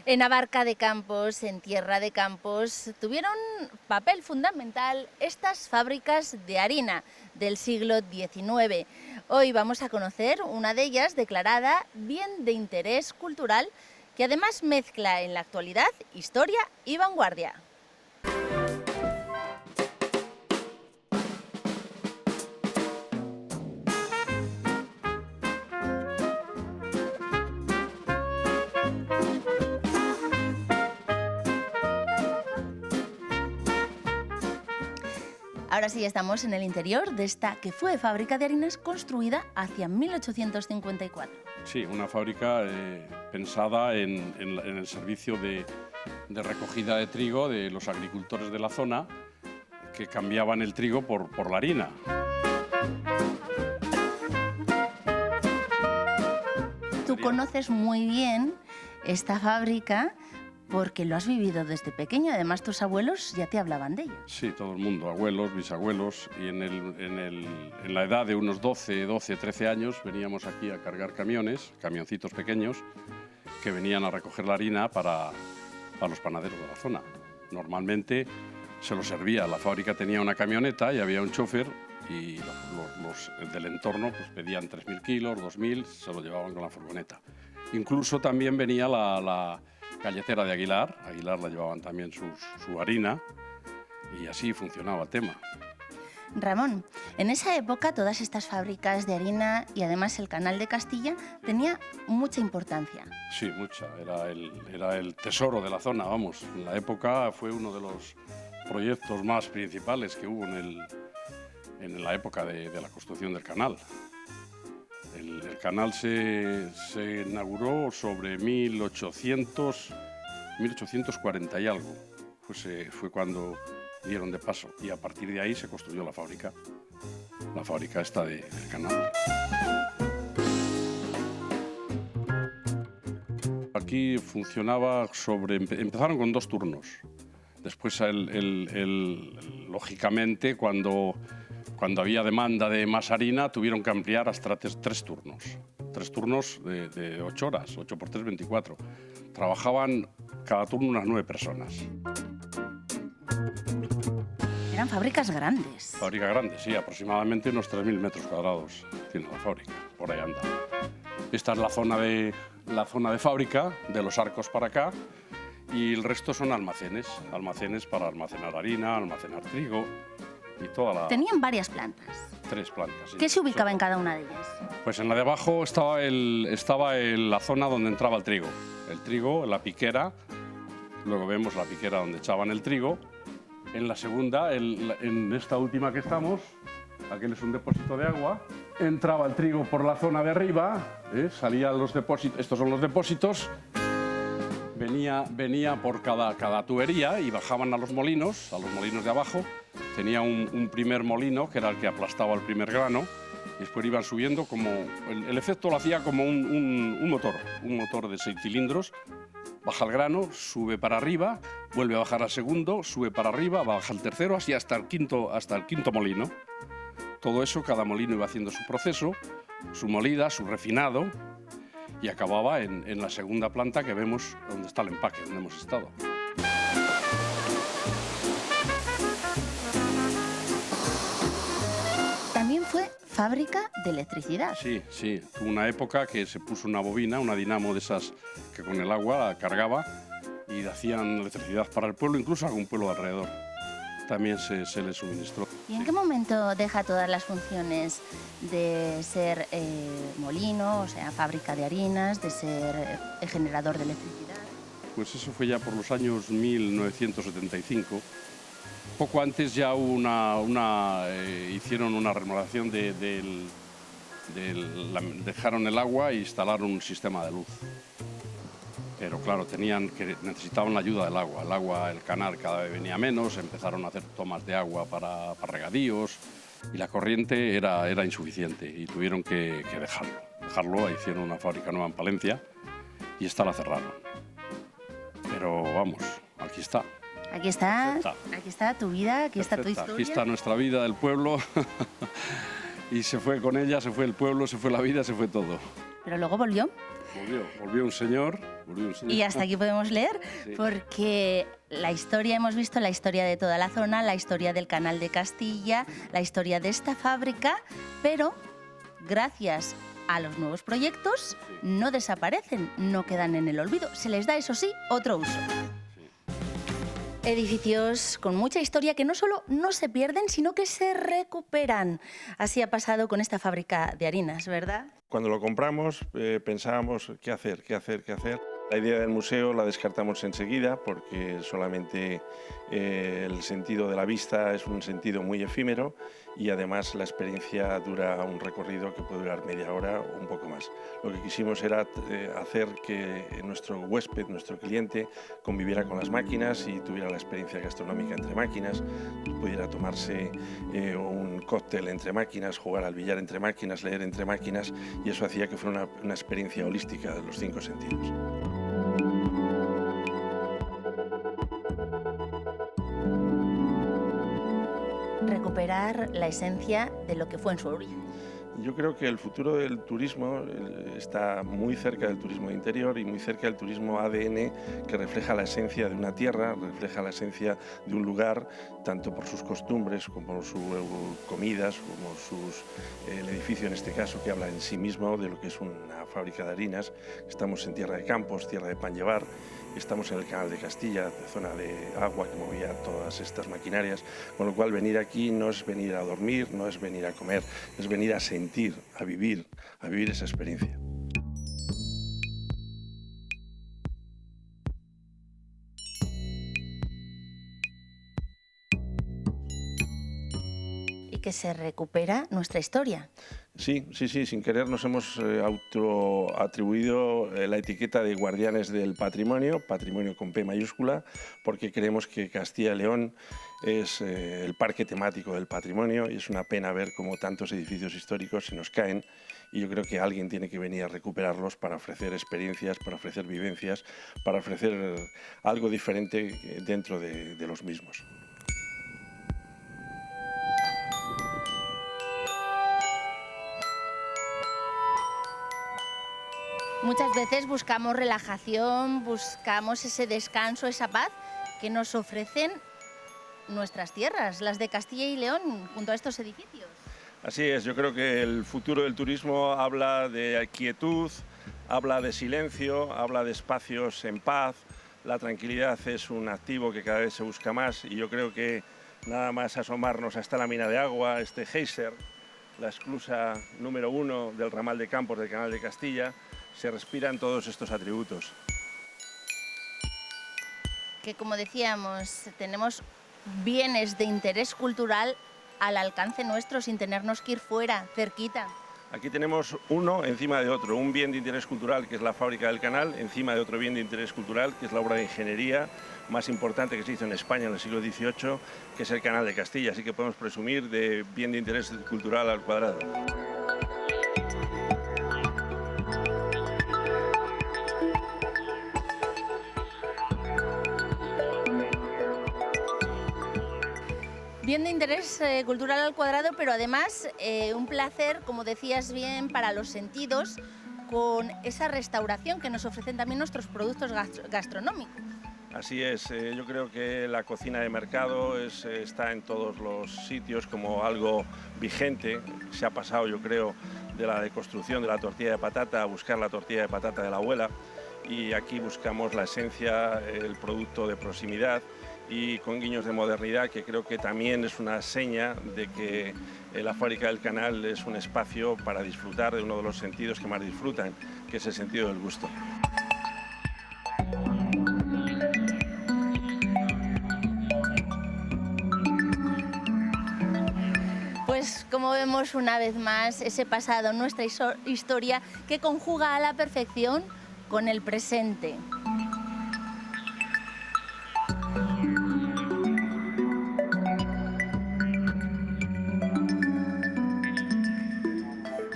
En Abarca de Campos, en Tierra de Campos, tuvieron papel fundamental estas fábricas de harina del siglo XIX. Hoy vamos a conocer una de ellas declarada bien de interés cultural, que además mezcla en la actualidad historia y vanguardia. Ahora sí estamos en el interior de esta que fue fábrica de harinas construida hacia 1854. Sí, una fábrica pensada en el servicio de recogida de trigo de los agricultores de la zona, que cambiaban el trigo por la harina. Tú conoces muy bien esta fábrica porque lo has vivido desde pequeño. Además, tus abuelos ya te hablaban de ella. Sí, todo el mundo, abuelos, bisabuelos, y en la edad de unos 12, 13 años veníamos aquí a cargar camioncitos pequeños, que venían a recoger la harina para los panaderos de la zona. Normalmente se lo servía, la fábrica tenía una camioneta y había un chofer, y los del entorno pues pedían 3.000 kilos, 2.000, se lo llevaban con la furgoneta. Incluso también venía la galletera de Aguilar la llevaban también su harina, y así funcionaba el tema. Ramón, en esa época todas estas fábricas de harina y además el Canal de Castilla tenía mucha importancia. Sí, mucha. Era el tesoro de la zona, vamos. En la época fue uno de los proyectos más principales que hubo en la época de la construcción del canal. El canal se inauguró sobre 1840 y algo. Fue cuando dieron de paso, y a partir de ahí se construyó la fábrica esta del canal. Aquí funcionaba empezaron con 2 turnos. Después, lógicamente, cuando había demanda de más harina, tuvieron que ampliar hasta 3 turnos. 3 turnos de 8 horas, 8 por 3, 24. Trabajaban cada turno unas 9 personas. Eran fábricas grandes. Fábrica grande, sí, aproximadamente unos 3.000 metros cuadrados tiene la fábrica, por ahí anda. Esta es la zona de fábrica, de los arcos para acá, y el resto son almacenes para almacenar harina, almacenar trigo y toda la... Tenían varias plantas. 3 plantas, sí. ¿Qué se ubicaba en cada una de ellas? Pues en la de abajo estaba la zona donde entraba el trigo, la piquera. Luego vemos la piquera donde echaban el trigo. En la segunda, en esta última que estamos, aquel es un depósito de agua. Entraba el trigo por la zona de arriba, salían los depósitos, estos son los depósitos. Venía por cada tubería y bajaban a los molinos de abajo. Tenía un primer molino, que era el que aplastaba el primer grano, y después iban subiendo como... El efecto lo hacía como un motor de 6 cilindros. Baja el grano, sube para arriba, vuelve a bajar al segundo, sube para arriba, baja al tercero, así hasta el quinto molino. Todo eso, cada molino iba haciendo su proceso, su molida, su refinado, y acababa en la segunda planta que vemos donde está el empaque, donde hemos estado. También fue fábrica de electricidad. Sí, tuvo una época que se puso una bobina, una dinamo de esas que con el agua la cargaba y hacían electricidad para el pueblo, incluso algún pueblo alrededor. También se le suministró. ¿Y en qué momento deja todas las funciones de ser molino, o sea, fábrica de harinas, de ser generador de electricidad? Pues eso fue ya por los años 1975. Poco antes ya hicieron una remodelación dejaron el agua e instalaron un sistema de luz. Pero claro, necesitaban la ayuda del agua. El canal cada vez venía menos, empezaron a hacer tomas de agua para regadíos, y la corriente era insuficiente y tuvieron que dejarlo. Hicieron una fábrica nueva en Palencia y esta la cerraron. Pero vamos, aquí está. Aquí está tu vida, aquí está tu historia. Aquí está nuestra vida del pueblo y se fue con ella, se fue el pueblo, se fue la vida, se fue todo. Pero luego volvió. Volvió un señor Buruñ, sí. Y hasta aquí podemos leer, Sí. porque la historia, hemos visto la historia de toda la zona, la historia del Canal de Castilla, la historia de esta fábrica, pero gracias a los nuevos proyectos no desaparecen, no quedan en el olvido. Se les da, eso sí, otro uso. Edificios con mucha historia que no solo no se pierden, sino que se recuperan. Así ha pasado con esta fábrica de harinas, ¿verdad? Cuando lo compramos pensábamos qué hacer. La idea del museo la descartamos enseguida porque solamente el sentido de la vista es un sentido muy efímero y además la experiencia dura un recorrido que puede durar media hora o un poco más. Lo que quisimos era hacer que nuestro huésped, nuestro cliente, conviviera con las máquinas y tuviera la experiencia gastronómica entre máquinas, pudiera tomarse un cóctel entre máquinas, jugar al billar entre máquinas, leer entre máquinas, y eso hacía que fuera una experiencia holística de los 5 sentidos. Recuperar la esencia de lo que fue en su origen. Yo creo que el futuro del turismo está muy cerca del turismo de interior y muy cerca del turismo ADN, que refleja la esencia de una tierra, refleja la esencia de un lugar, tanto por sus costumbres como sus comidas, como el edificio en este caso, que habla en sí mismo de lo que es una fábrica de harinas. Estamos en tierra de campos, tierra de pan llevar. Estamos en el Canal de Castilla, zona de agua que movía todas estas maquinarias, con lo cual venir aquí no es venir a dormir, no es venir a comer, es venir a sentir, a vivir esa experiencia. Y que se recupera nuestra historia. Sí, sin querer nos hemos autoatribuido la etiqueta de guardianes del patrimonio, patrimonio con P mayúscula, porque creemos que Castilla y León es el parque temático del patrimonio y es una pena ver cómo tantos edificios históricos se nos caen, y yo creo que alguien tiene que venir a recuperarlos para ofrecer experiencias, para ofrecer vivencias, para ofrecer algo diferente dentro de los mismos. Muchas veces buscamos relajación, buscamos ese descanso, esa paz que nos ofrecen nuestras tierras, las de Castilla y León, junto a estos edificios. Así es, yo creo que el futuro del turismo habla de quietud, habla de silencio, habla de espacios en paz. La tranquilidad es un activo que cada vez se busca más, y yo creo que nada más asomarnos a esta lámina de agua, este geyser, la esclusa número 1 del ramal de Campos del Canal de Castilla, se respiran todos estos atributos. Que, como decíamos, tenemos bienes de interés cultural al alcance nuestro, sin tenernos que ir fuera, cerquita. Aquí tenemos uno encima de otro, un bien de interés cultural que es la fábrica del canal, encima de otro bien de interés cultural que es la obra de ingeniería más importante que se hizo en España en el siglo XVIII, que es el Canal de Castilla, así que podemos presumir de bien de interés cultural al cuadrado. Bien de interés cultural al cuadrado, pero además un placer, como decías bien, para los sentidos, con esa restauración que nos ofrecen también nuestros productos gastronómicos. Así es, yo creo que la cocina de mercado está en todos los sitios como algo vigente. Se ha pasado, yo creo, de la deconstrucción de la tortilla de patata a buscar la tortilla de patata de la abuela, y aquí buscamos la esencia, el producto de proximidad, y con guiños de modernidad, que creo que también es una seña de que la fábrica del canal es un espacio para disfrutar de uno de los sentidos que más disfrutan, que es el sentido del gusto. Pues como vemos una vez más ese pasado, nuestra historia que conjuga a la perfección con el presente.